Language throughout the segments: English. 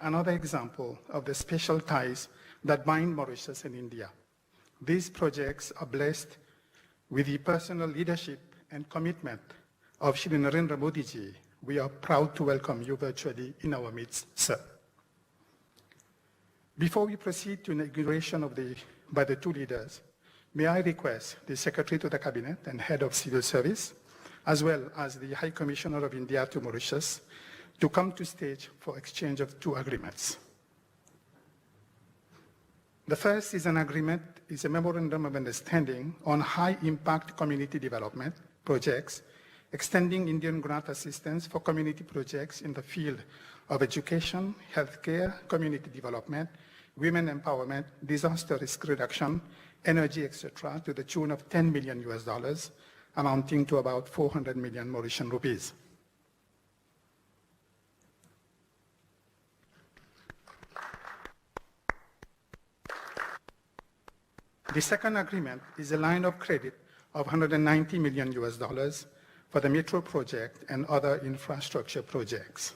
another example of the special ties that bind Mauritius and India. These projects are blessed with the personal leadership and commitment of Shri Narendra Modi ji. We are proud to welcome you virtually in our midst, sir. Before we proceed to inauguration by the two leaders, may I request the Secretary to the Cabinet and Head of Civil Service, as well as the High Commissioner of India to Mauritius, to come to stage for exchange of two agreements. The first is a memorandum of understanding on high-impact community development projects, extending Indian grant assistance for community projects in the field of education, healthcare, community development, women empowerment, disaster risk reduction, energy, etc., to the tune of $10 million, amounting to about 400 million Mauritian rupees. The second agreement is a line of credit of $190 million for the metro project and other infrastructure projects.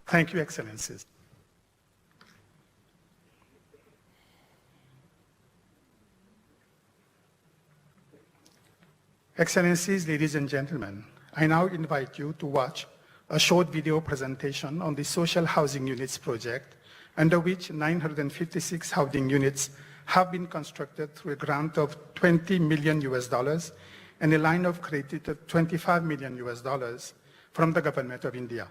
Thank you, Excellencies. Excellencies, ladies and gentlemen, I now invite you to watch a short video presentation on the Social Housing Units project, under which 956 housing units have been constructed through a grant of $20 million and a line of credit of $25 million from the Government of India.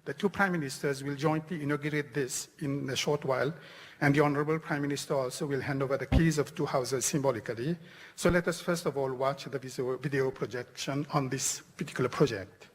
The two Prime Ministers will jointly inaugurate this in a short while, and the Honorable Prime Minister also will hand over the keys of two houses symbolically. So let us first of all watch the video projection on this particular project.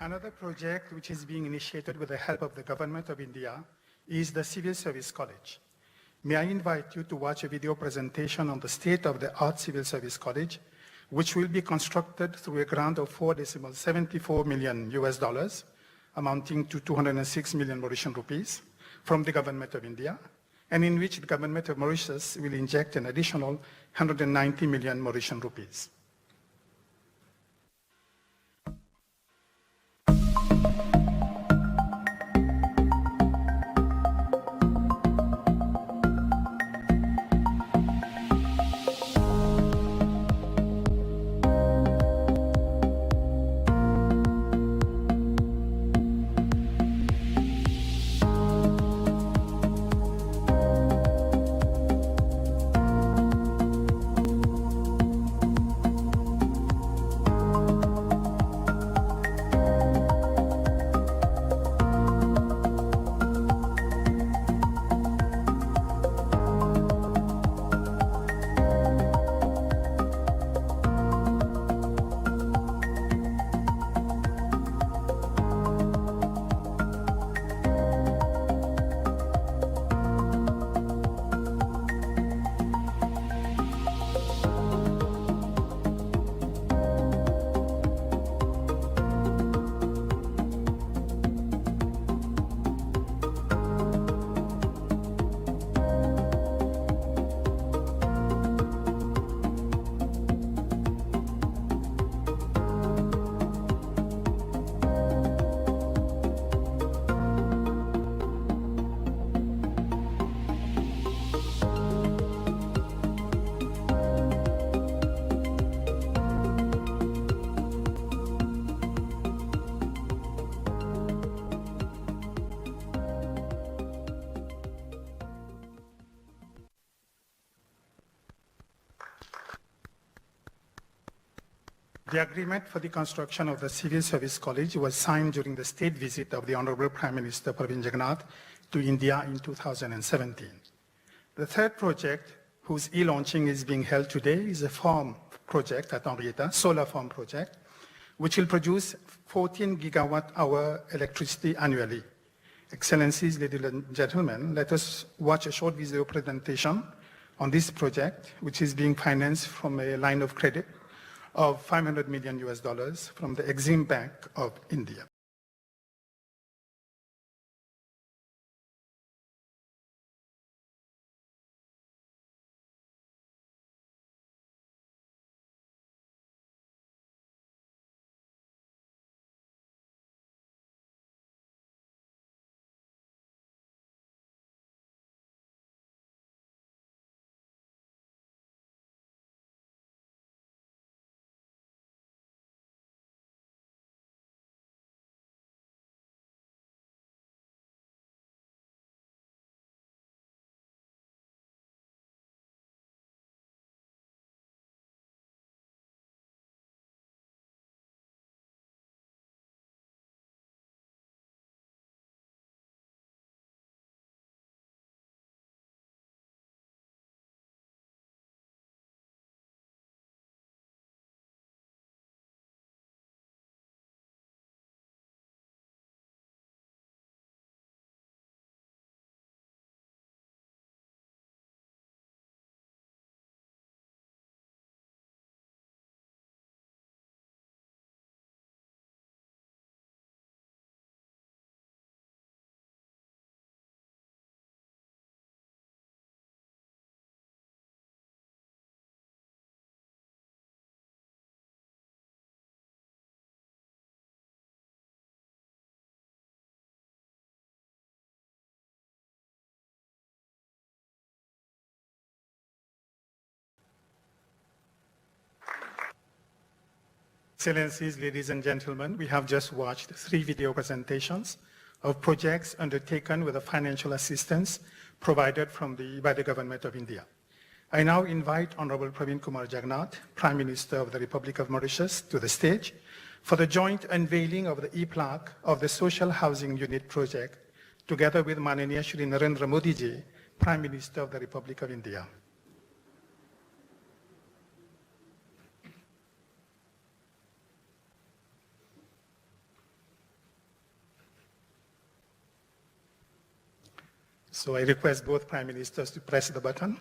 Another project which is being initiated with the help of the Government of India is the Civil Service College. May I invite you to watch a video presentation on the state-of-the-art Civil Service College, which will be constructed through a grant of $4.74 million, amounting to 206 million Mauritian rupees from the Government of India, and in which the Government of Mauritius will inject an additional 190 million Mauritian rupees. The agreement for the construction of the Civil Service College was signed during the state visit of the Honorable Prime Minister Pravin Jugnauth to India in 2017. The third project, whose e-launching is being held today, is a farm project at Henrietta, solar farm project, which will produce 14 gigawatt-hour electricity annually. Excellencies, ladies and gentlemen, let us watch a short video presentation on this project, which is being financed from a line of credit of $500 million from the Exim Bank of India. Excellencies, ladies and gentlemen, we have just watched 3 video presentations of projects undertaken with the financial assistance provided by the Government of India. I now invite Honorable Pravin Kumar Jugnauth, Prime Minister of the Republic of Mauritius, to the stage for the joint unveiling of the e-plaque of the Social Housing Unit project, together with Mananiya Shri Narendra Modi ji, Prime Minister of the Republic of India. So I request both Prime Ministers to press the button.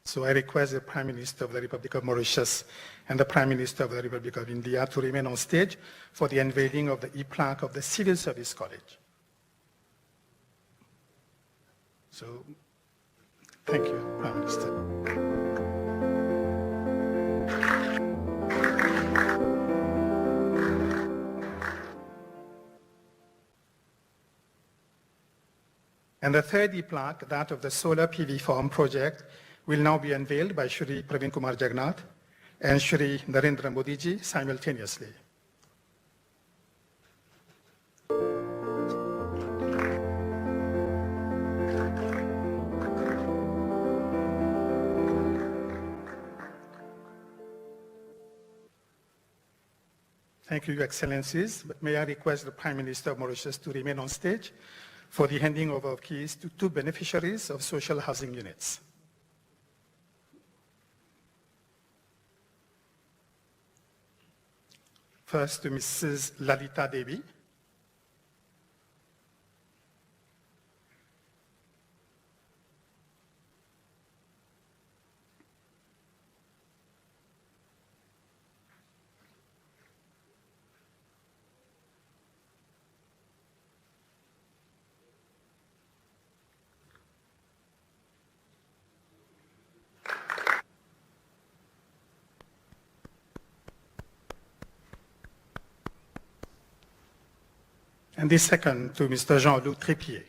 So I request the Prime Minister of the Republic of Mauritius and the Prime Minister of the Republic of India to remain on stage for the unveiling of the e-plaque of the Civil Service College. So, thank you, Prime Minister. And the third e-plaque, that of the solar PV farm project, will now be unveiled by Shri Pravin Kumar Jugnauth and Shri Narendra Modi ji simultaneously. Thank you, Your Excellencies. But may I request the Prime Minister of Mauritius to remain on stage for the handing over of keys to 2 beneficiaries of social housing units. First to Mrs. Lalita Devi. And the second to Mr. Jean-Luc Trépied.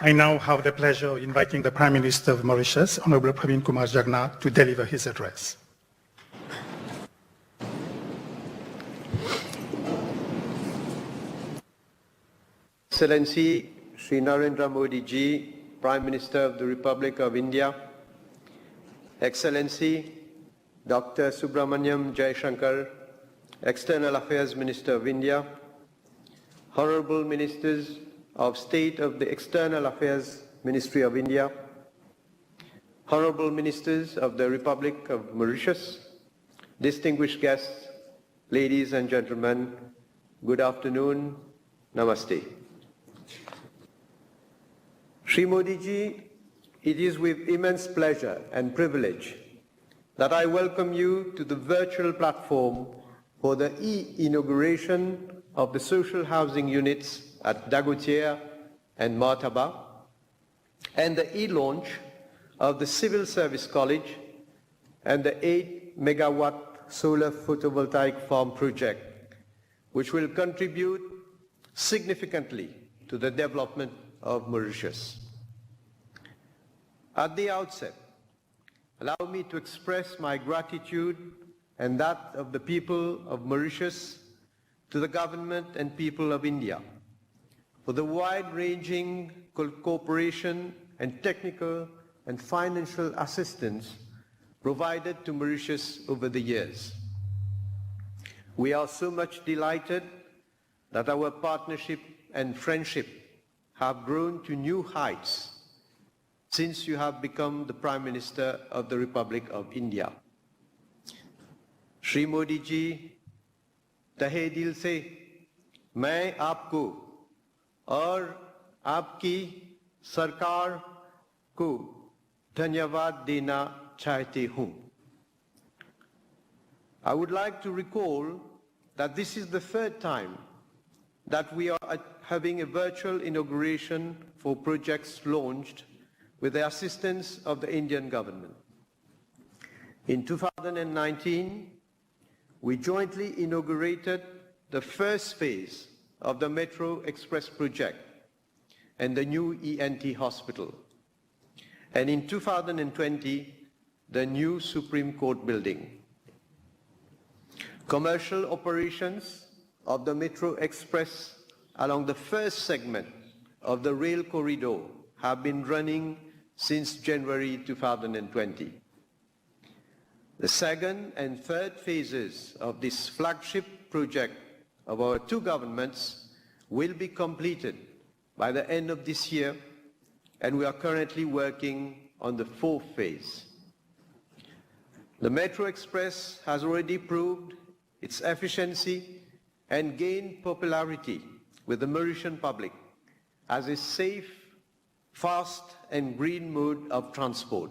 I now have the pleasure of inviting the Prime Minister of Mauritius, Honorable Praveen Kumar Jugnauth, to deliver his address. Excellency Shri Narendra Modi Ji, Prime Minister of the Republic of India, Excellency Dr. Subramaniam Jaishankar, External Affairs Minister of India, Honorable Ministers of State of the External Affairs Ministry of India, Honorable Ministers of the Republic of Mauritius, distinguished guests, ladies and gentlemen, good afternoon, namaste. Shri Modi Ji, it is with immense pleasure and privilege that I welcome you to the virtual platform for the inauguration of the social housing units at Dagoutier and Martaba, and the e-launch of the Civil Service College and the 8-megawatt solar photovoltaic farm project, which will contribute significantly to the development of Mauritius. At the outset, allow me to express my gratitude and that of the people of Mauritius to the government and people of India for the wide-ranging cooperation and technical and financial assistance provided to Mauritius over the years. We are so much delighted that our partnership and friendship have grown to new heights since you have become the Prime Minister of the Republic of India. Shri Modi Ji, तहे दिल से मैं आपको और आपकी सरकार को धन्यवाद देना चाहती हूँ. I would like to recall that this is the third time that we are having a virtual inauguration for projects launched with the assistance of the Indian government. In 2019, we jointly inaugurated the first phase of the Metro Express project and the new ENT hospital. And in 2020, the new Supreme Court building. Commercial operations of the Metro Express along the first segment of the rail corridor have been running since January 2020. The second and third phases of this flagship project of our two governments will be completed by the end of this year, and we are currently working on the fourth phase. The Metro Express has already proved its efficiency and gained popularity with the Mauritian public as a safe, fast and green mode of transport.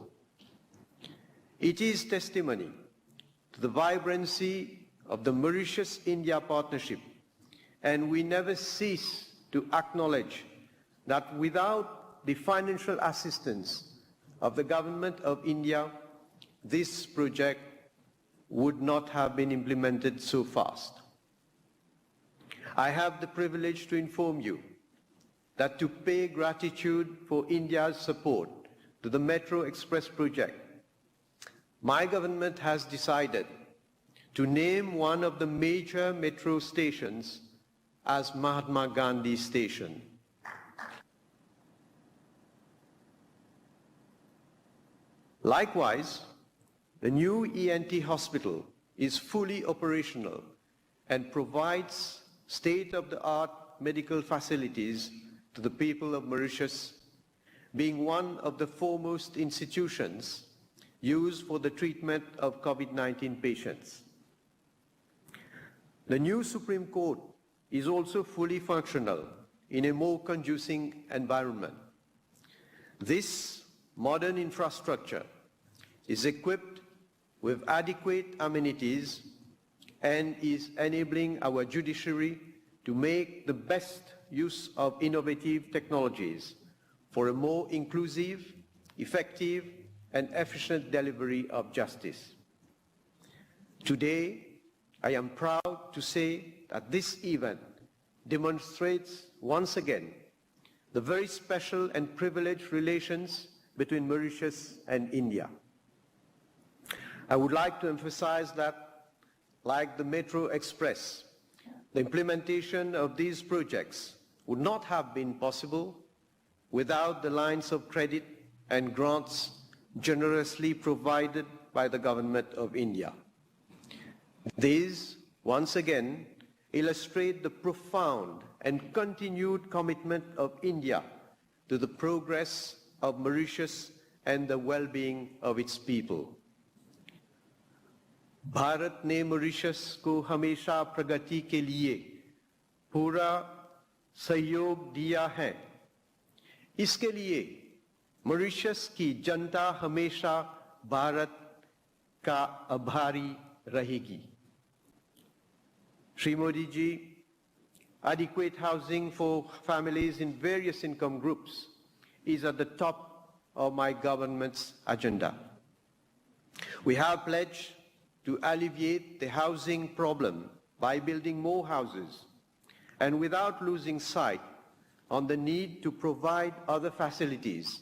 It is testimony to the vibrancy of the Mauritius-India partnership, and we never cease to acknowledge that without the financial assistance of the Government of India, this project would not have been implemented so fast. I have the privilege to inform you that to pay gratitude for India's support to the Metro Express project, my government has decided to name one of the major metro stations as Mahatma Gandhi Station. Likewise, the new ENT hospital is fully operational and provides state-of-the-art medical facilities to the people of Mauritius, being one of the foremost institutions used for the treatment of COVID-19 patients. The new Supreme Court is also fully functional in a more conducive environment. This modern infrastructure is equipped with adequate amenities and is enabling our judiciary to make the best use of innovative technologies for a more inclusive, effective, and efficient delivery of justice. Today, I am proud to say that this event demonstrates once again the very special and privileged relations between Mauritius and India. I would like to emphasize that, like the Metro Express, the implementation of these projects would not have been possible without the lines of credit and grants generously provided by the Government of India. These, once again, illustrate the profound and continued commitment of India to the progress of Mauritius and the well-being of its people. Bharat ने Mauritius को हमेशा प्रगति के लिए पूरा सहयोग दिया है। इसके लिए मॉरिशस की जनता हमेशा भारत का आभारी रहेगी। Shri Modi ji, adequate housing for families in various income groups is at the top of my government's agenda. We have pledged to alleviate the housing problem by building more houses and without losing sight on the need to provide other facilities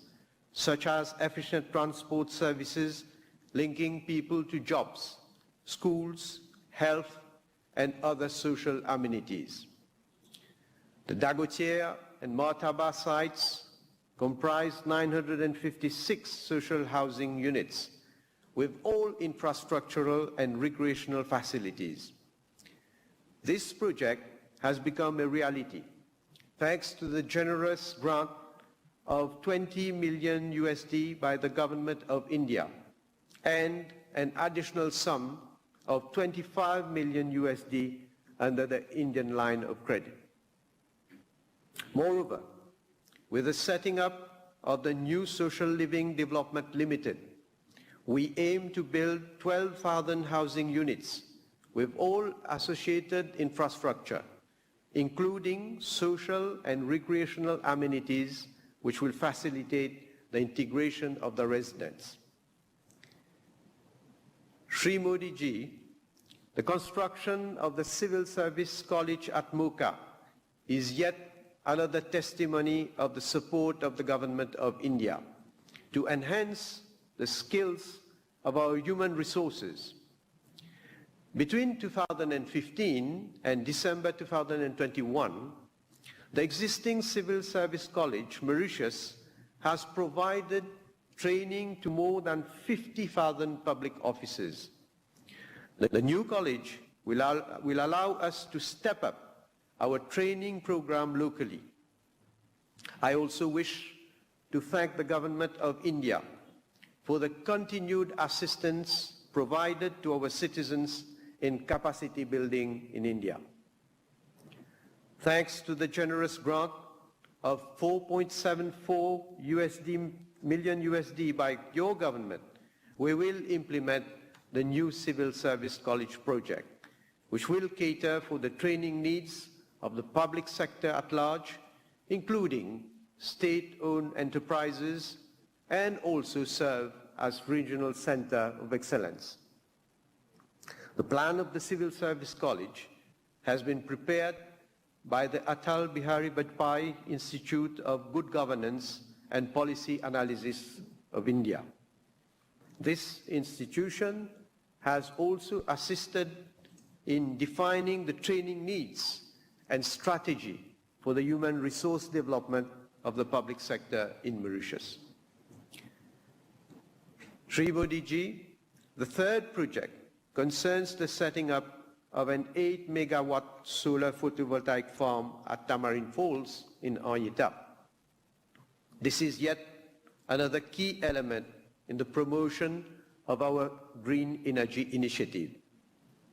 such as efficient transport services linking people to jobs, schools, health, and other social amenities. The Dagotier and Martaba sites comprise 956 social housing units with all infrastructural and recreational facilities. This project has become a reality thanks to the generous grant of 20 million USD by the Government of India and an additional sum of 25 million USD under the Indian line of credit. Moreover, with the setting up of the new Social Living Development Limited, we aim to build 12,000 housing units with all associated infrastructure, including social and recreational amenities, which will facilitate the integration of the residents. Shri Modi ji, the construction of the Civil Service College at Mocha is yet another testimony of the support of the Government of India to enhance the skills of our human resources. Between 2015 and December 2021, the existing Civil Service College, Mauritius, has provided training to more than 50,000 public officers. The new college will allow us to step up our training program locally. I also wish to thank the Government of India for the continued assistance provided to our citizens in capacity building in India. Thanks to the generous grant of 4.74 million USD by your government, we will implement the new Civil Service College project, which will cater for the training needs of the public sector at large, including state-owned enterprises, and also serve as regional center of excellence. The plan of the Civil Service College has been prepared by the Atal Bihari Vajpayee Institute of Good Governance and Policy Analysis of India. This institution has also assisted in defining the training needs and strategy for the human resource development of the public sector in Mauritius. Shri Modi ji, the third project concerns the setting up of an 8 megawatt solar photovoltaic farm at Tamarind Falls in Ayita. This is yet another key element in the promotion of our green energy initiative.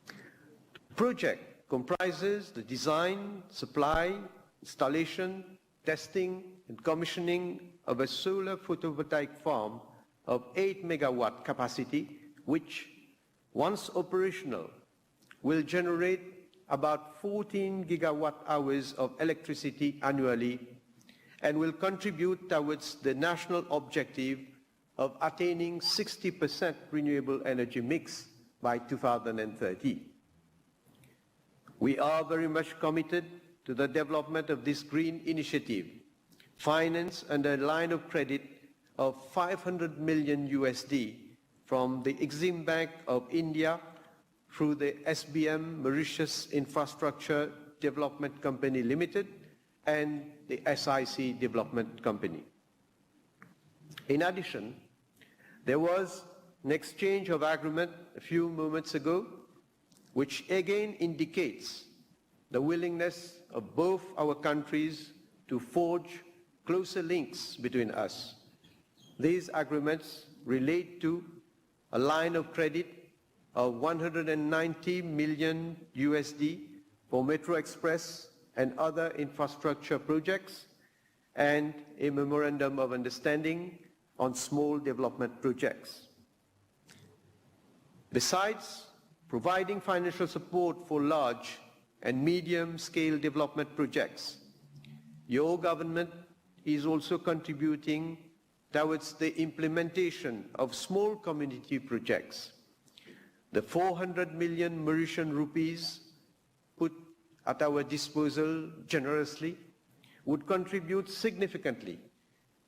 The project comprises the design, supply, installation, testing, and commissioning of a solar photovoltaic farm of 8 megawatt capacity, which, once operational, will generate about 14 gigawatt hours of electricity annually and will contribute towards the national objective of attaining 60% renewable energy mix by 2030. We are very much committed to the development of this green initiative finance under a line of credit of 500 million USD from the Exim Bank of India through the SBM Mauritius Infrastructure Development Company Limited and the SIC Development Company. In addition, there was an exchange of agreement a few moments ago, which again indicates the willingness of both our countries to forge closer links between us. These agreements relate to a line of credit of 190 million USD for Metro Express and other infrastructure projects, and a memorandum of understanding on small development projects. Besides providing financial support for large and medium-scale development projects, your government is also contributing towards the implementation of small community projects. The 400 million Mauritian rupees put at our disposal generously would contribute significantly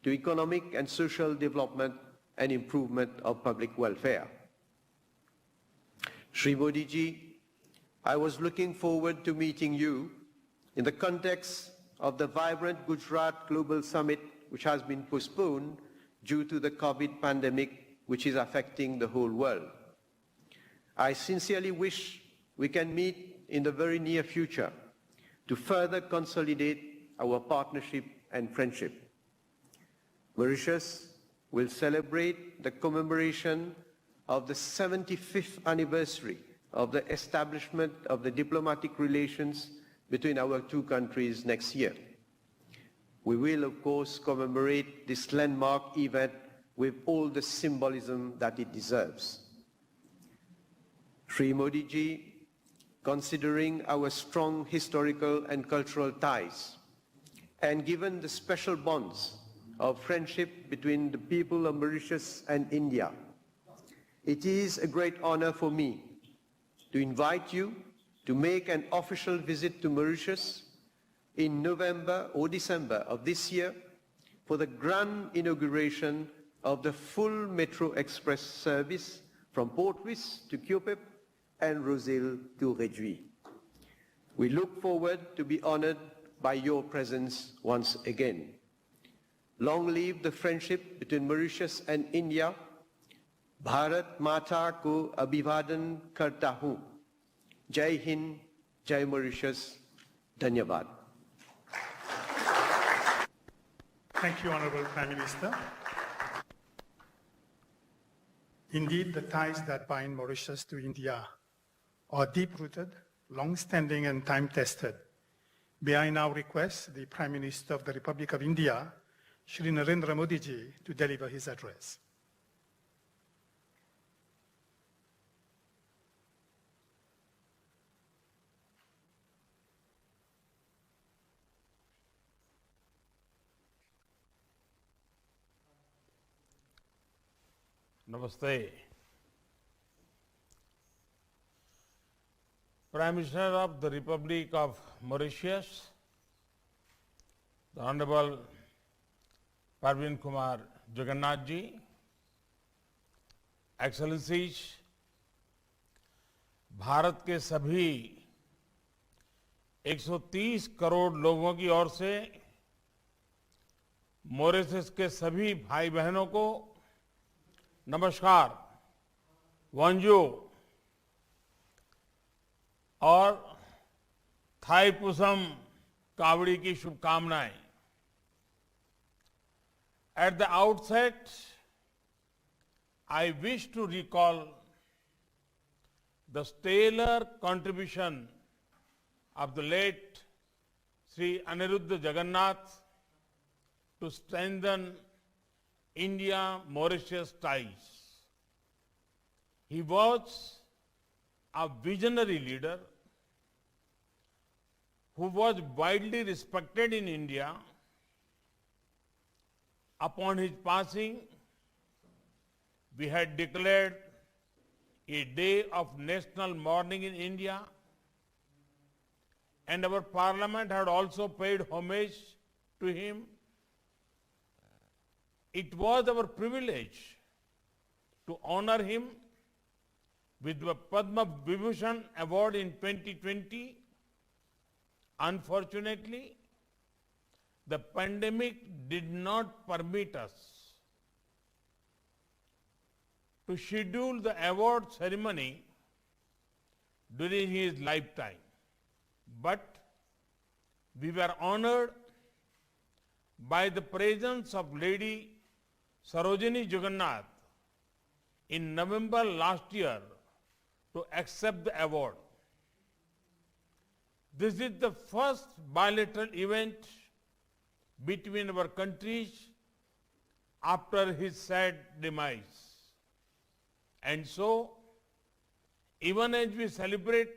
to economic and social development and improvement of public welfare. Shri Modi ji, I was looking forward to meeting you in the context of the vibrant Gujarat Global Summit, which has been postponed due to the COVID pandemic, which is affecting the whole world. I sincerely wish we can meet in the very near future to further consolidate our partnership and friendship. Mauritius will celebrate the commemoration of the 75th anniversary of the establishment of the diplomatic relations between our two countries next year. We will, of course, commemorate this landmark event with all the symbolism that it deserves. Shri Modi ji, considering our strong historical and cultural ties, and given the special bonds of friendship between the people of Mauritius and India, it is a great honor for me to invite you to make an official visit to Mauritius in November or December of this year for the grand inauguration of the full Metro Express service from Port Louis to Kiopep and Rosehill to Réduit. We look forward to be honored by your presence once again. Long live the friendship between Mauritius and India. Bharat Mata ko abhivadan karta hu. Jai Hind, Jai Mauritius, Dhanyavad. Thank you, Honorable Prime Minister. Indeed, the ties that bind Mauritius to India are deep-rooted, long-standing, and time-tested. May I now request the Prime Minister of the Republic of India, Shri Narendra Modi ji, to deliver his address. Namaste. Prime Minister of the Republic of Mauritius, the Honorable Parveen Kumar Jugnauth ji, Excellencies, Bharat के सभी 130 करोड़ लोगों की ओर से Mauritius के सभी भाई बहनों को नमस्कार, वंजो और थाईपुसम कावड़ी की शुभकामनाएं। At the outset, I wish to recall the stellar contribution of the late Sri Aniruddha Jugnauth to strengthen India-Mauritius ties. He was a visionary leader who was widely respected in India. Upon his passing, we had declared a day of national mourning in India, and our parliament had also paid homage to him It was our privilege to honor him with the Padma Vibhushan Award in 2020. Unfortunately, the pandemic did not permit us to schedule the award ceremony during his lifetime. But we were honored by the presence of Lady Sarojini Jugnauth in November last year to accept the award. This is the first bilateral event between our countries after his sad demise. And so, even as we celebrate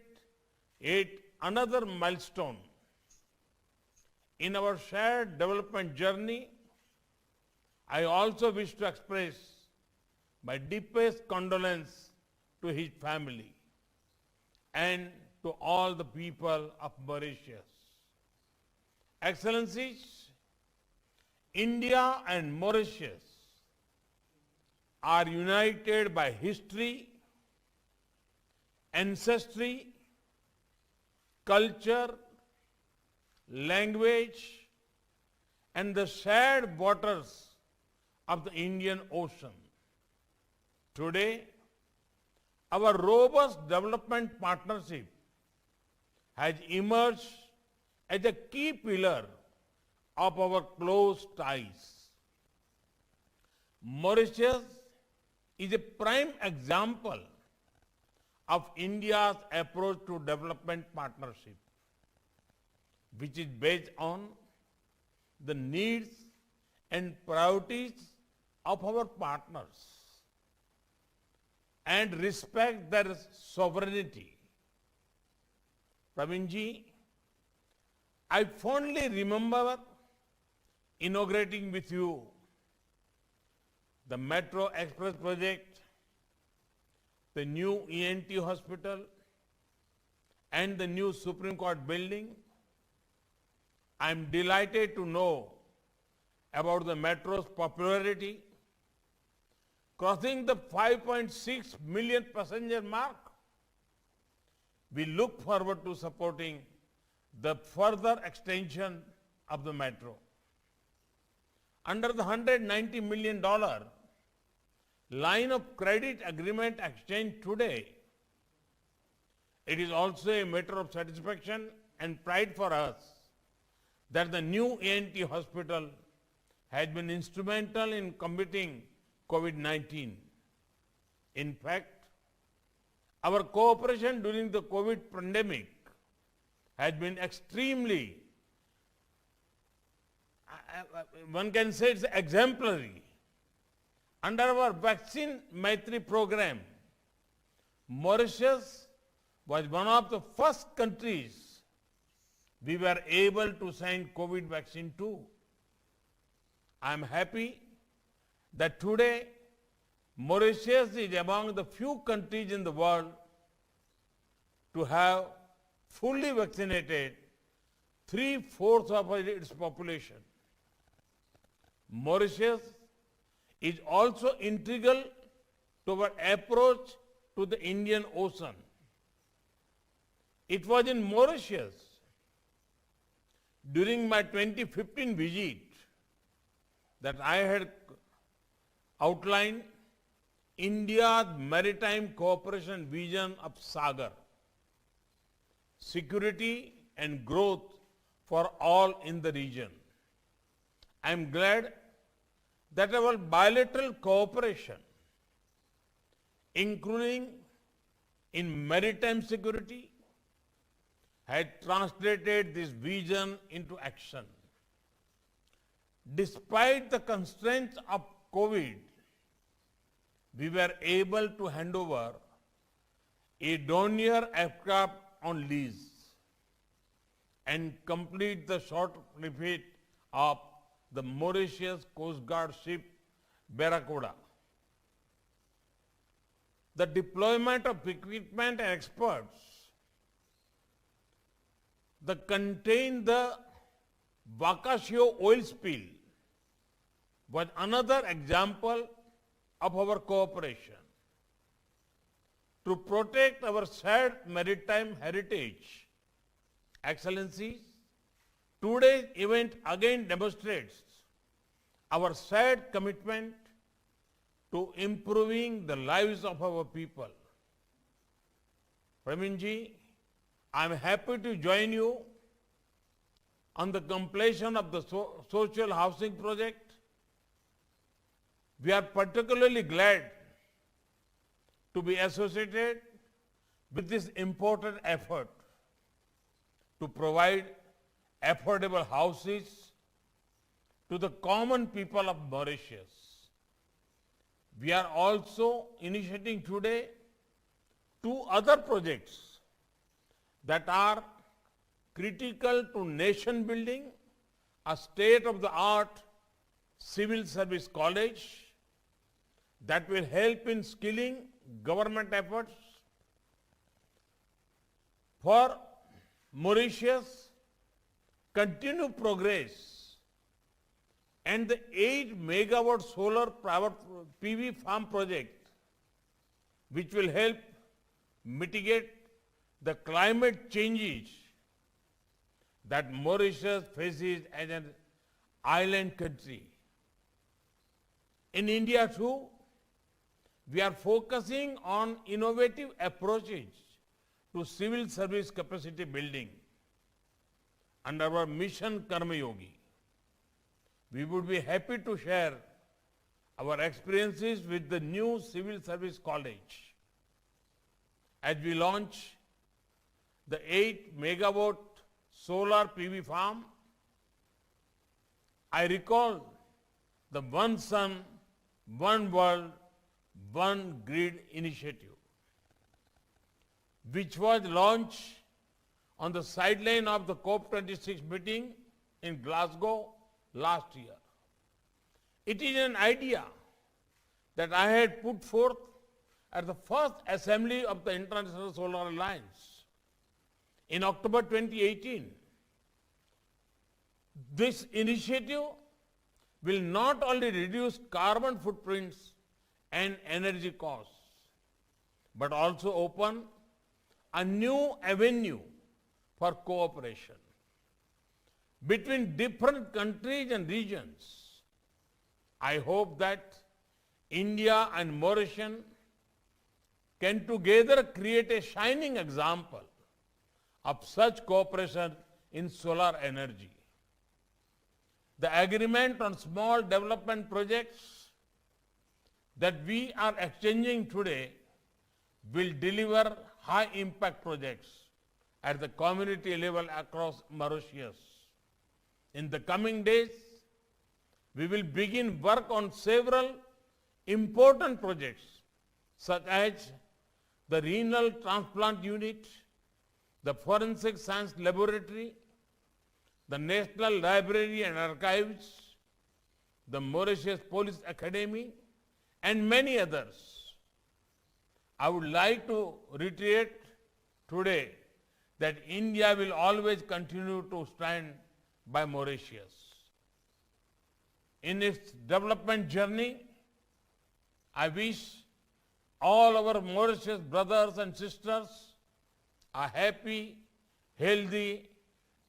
yet another milestone in our shared development journey, I also wish to express my deepest condolence to his family and to all the people of Mauritius. Excellencies, India and Mauritius are united by history, ancestry, culture, language, and the shared waters of the Indian Ocean. Today, our robust development partnership has emerged as a key pillar of our close ties. Mauritius is a prime example of India's approach to development partnership, which is based on the needs and priorities of our partners and respect their sovereignty. Pravinji, I fondly remember inaugurating with you the Metro Express project, the new ENT hospital, and the new Supreme Court building. I am delighted to know about the metro's popularity, crossing the 5.6 million passenger mark. We look forward to supporting the further extension of the metro. Under the $190 million line of credit agreement exchanged today, it is also a matter of satisfaction and pride for us that the new ENT hospital has been instrumental in combating COVID-19. In fact, our cooperation during the COVID pandemic has been extremely, one can say it's exemplary. Under our Vaccine Maitri program, Mauritius was one of the first countries we were able to send COVID vaccine to. I am happy that today Mauritius is among the few countries in the world to have fully vaccinated 3/4 of its population. Mauritius is also integral to our approach to the Indian Ocean. It was in Mauritius during my 2015 visit that I had outlined India's maritime cooperation vision of Sagar, security and growth for all in the region. I am glad that our bilateral cooperation, including in maritime security, had translated this vision into action. Despite the constraints of COVID, we were able to hand over a Dornier aircraft on lease and complete the short refit of the Mauritius Coast Guard ship Barracuda. The deployment of equipment and experts that contained the Wakashio oil spill was another example of our cooperation. To protect our shared maritime heritage, Excellencies, today's event again demonstrates our shared commitment to improving the lives of our people. Praminji, I am happy to join you on the completion of the social housing project. We are particularly glad to be associated with this important effort to provide affordable houses to the common people of Mauritius. We are also initiating today 2 other projects that are critical to nation building: a state-of-the-art civil service college that will help in skilling government efforts for Mauritius, continue progress, and the 8 megawatt solar power PV farm project, which will help mitigate the climate changes that Mauritius faces as an island country. In India too, we are focusing on innovative approaches to civil service capacity building under our mission Karma Yogi. We would be happy to share our experiences with the new civil service college as we launch the 8 megawatt solar PV farm. I recall the One Sun, One World, One Grid initiative, which was launched on the sideline of the COP26 meeting in Glasgow last year. It is an idea that I had put forth at the first assembly of the International Solar Alliance in October 2018. This initiative will not only reduce carbon footprints and energy costs, but also open a new avenue for cooperation between different countries and regions. I hope that India and Mauritius can together create a shining example of such cooperation in solar energy. The agreement on small development projects that we are exchanging today will deliver high-impact projects at the community level across Mauritius. In the coming days, we will begin work on several important projects such as the renal transplant unit, the forensic science laboratory, the National Library and Archives, the Mauritius Police Academy, and many others. I would like to reiterate today that India will always continue to stand by Mauritius. In its development journey, I wish all our Mauritius brothers and sisters a happy, healthy,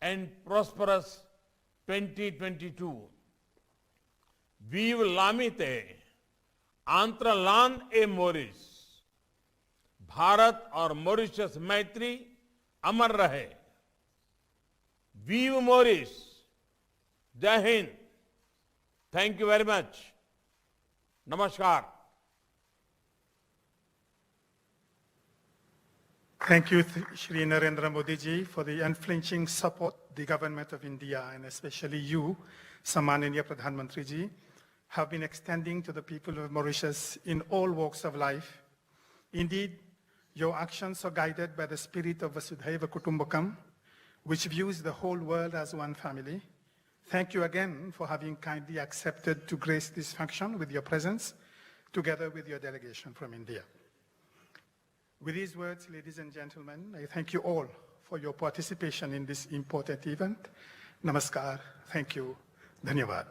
and prosperous 2022. Vive l'amitié entre l'Inde et Maurice. Bharat और Mauritius मैत्री अमर रहे. वीव Maurice. जय हिंद. Thank you very much. नमस्कार. Thank you, Shri Narendra Modi ji, for the unflinching support the government of India and especially you, Sammaniya Pradhan Mantri ji, have been extending to the people of Mauritius in all walks of life. Indeed, your actions are guided by the spirit of Vasudhaiva Kutumbakam, which views the whole world as one family. Thank you again for having kindly accepted to grace this function with your presence, together with your delegation from India. With these words, ladies and gentlemen, I thank you all for your participation in this important event. Namaskar. Thank you. Dhanyavad.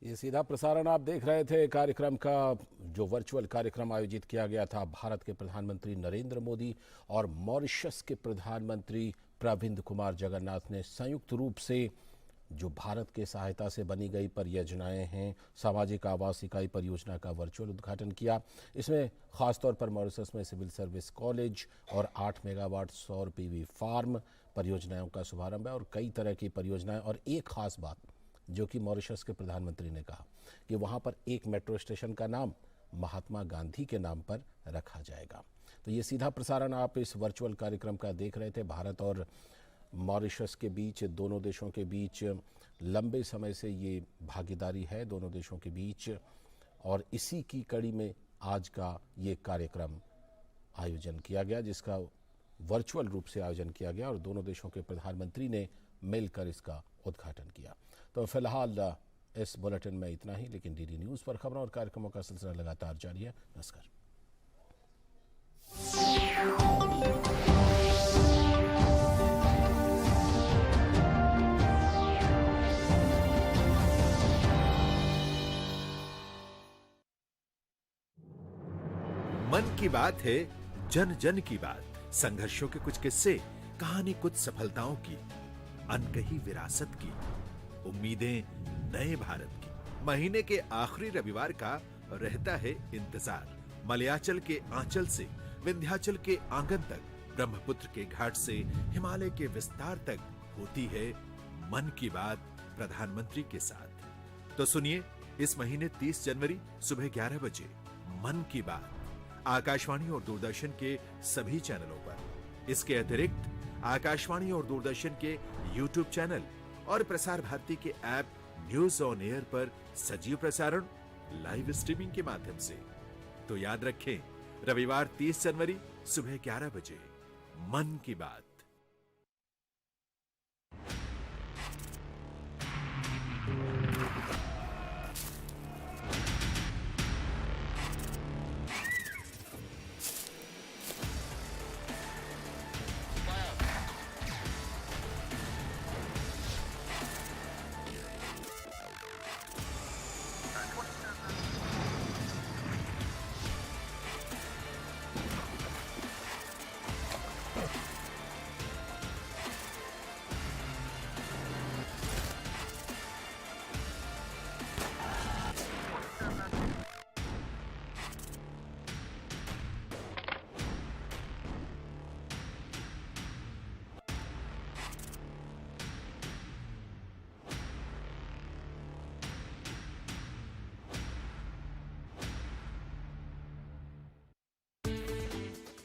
ये सीधा प्रसारण आप देख रहे थे कार्यक्रम का, जो वर्चुअल कार्यक्रम आयोजित किया गया था भारत के प्रधानमंत्री नरेंद्र मोदी और मॉरिशस के प्रधानमंत्री प्रविंद कुमार जगन्नाथ ने संयुक्त रूप से जो भारत के सहायता से बनी गई परियोजनाएं हैं, सामाजिक आवास इकाई परियोजना का वर्चुअल उद्घाटन किया। इसमें खासतौर पर मॉरिशस में सिविल सर्विस कॉलेज और 8 मेगावाट सौर पीवी फार्म परियोजनाओं का शुभारंभ है और कई तरह की परियोजनाएं। और एक खास बात जो कि मॉरिशस के प्रधानमंत्री ने कहा कि वहां पर एक मेट्रो स्टेशन का नाम महात्मा गांधी के नाम पर रखा जाएगा। तो ये सीधा प्रसारण आप इस वर्चुअल कार्यक्रम का देख रहे थे। भारत और मॉरिशस के बीच, दोनों देशों के बीच लंबे समय से ये भागीदारी है दोनों देशों के बीच, और इसी की कड़ी में आज का ये कार्यक्रम आयोजन किया गया, जिसका वर्चुअल रूप से आयोजन किया गया और दोनों देशों के प्रधानमंत्री ने मिलकर इसका उद्घाटन किया। तो फिलहाल इस बुलेटिन में इतना ही, लेकिन डीडी न्यूज़ पर खबरों और कार्यक्रमों का सिलसिला लगातार जारी है। नमस्कार। मन की बात है, जन जन की बात, संघर्षों के कुछ किस्से, कहानी कुछ सफलताओं की, अनकही विरासत की, उम्मीदें नए भारत की। महीने के आखिरी रविवार का रहता है इंतजार। मलयाचल के आंचल से विंध्याचल के आंगन तक, ब्रह्मपुत्र के घाट से हिमालय के विस्तार तक होती है मन की बात प्रधानमंत्री के साथ। तो सुनिए इस महीने 30 जनवरी सुबह 11 बजे मन की बात आकाशवाणी और दूरदर्शन के सभी चैनलों पर। इसके अतिरिक्त आकाशवाणी और दूरदर्शन के YouTube चैनल और प्रसार भारती के ऐप न्यूज ऑन एयर पर सजीव प्रसारण लाइव स्ट्रीमिंग के माध्यम से। तो याद रखें, रविवार 30 जनवरी सुबह 11 बजे मन की बात।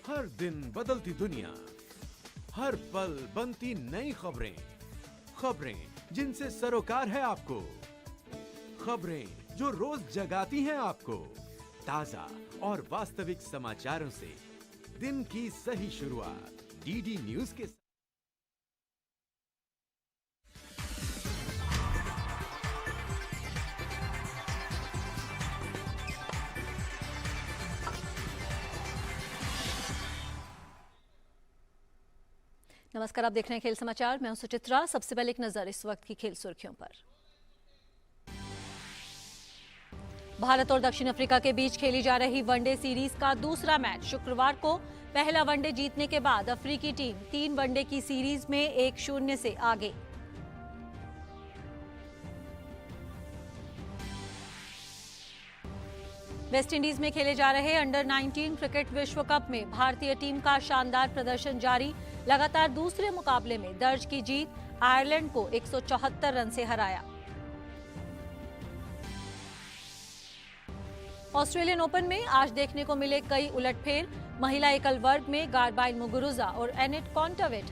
हर दिन बदलती दुनिया, हर पल बनती नई खबरें, खबरें जिनसे सरोकार है आपको, खबरें जो रोज जगाती हैं आपको। ताजा और वास्तविक समाचारों से दिन की सही शुरुआत डीडी न्यूज के साथ। नमस्कार, आप देख रहे हैं खेल समाचार। मैं हूं सुचित्रा। सबसे पहले एक नजर इस वक्त की खेल सुर्खियों पर। भारत और दक्षिण अफ्रीका के बीच खेली जा रही वनडे सीरीज का दूसरा मैच शुक्रवार को। पहला वनडे जीतने के बाद अफ्रीकी टीम 3 वनडे की सीरीज में 1-0 से आगे। वेस्टइंडीज में खेले जा रहे अंडर-19 क्रिकेट विश्व कप में भारतीय टीम का शानदार प्रदर्शन जारी। लगातार दूसरे मुकाबले में दर्ज की जीत, आयरलैंड को 174 रन से हराया। ऑस्ट्रेलियन ओपन में आज देखने को मिले कई उलटफेर। महिला एकल वर्ग में गार्बाइन मुगुरुजा और एनिट कॉन्टावेट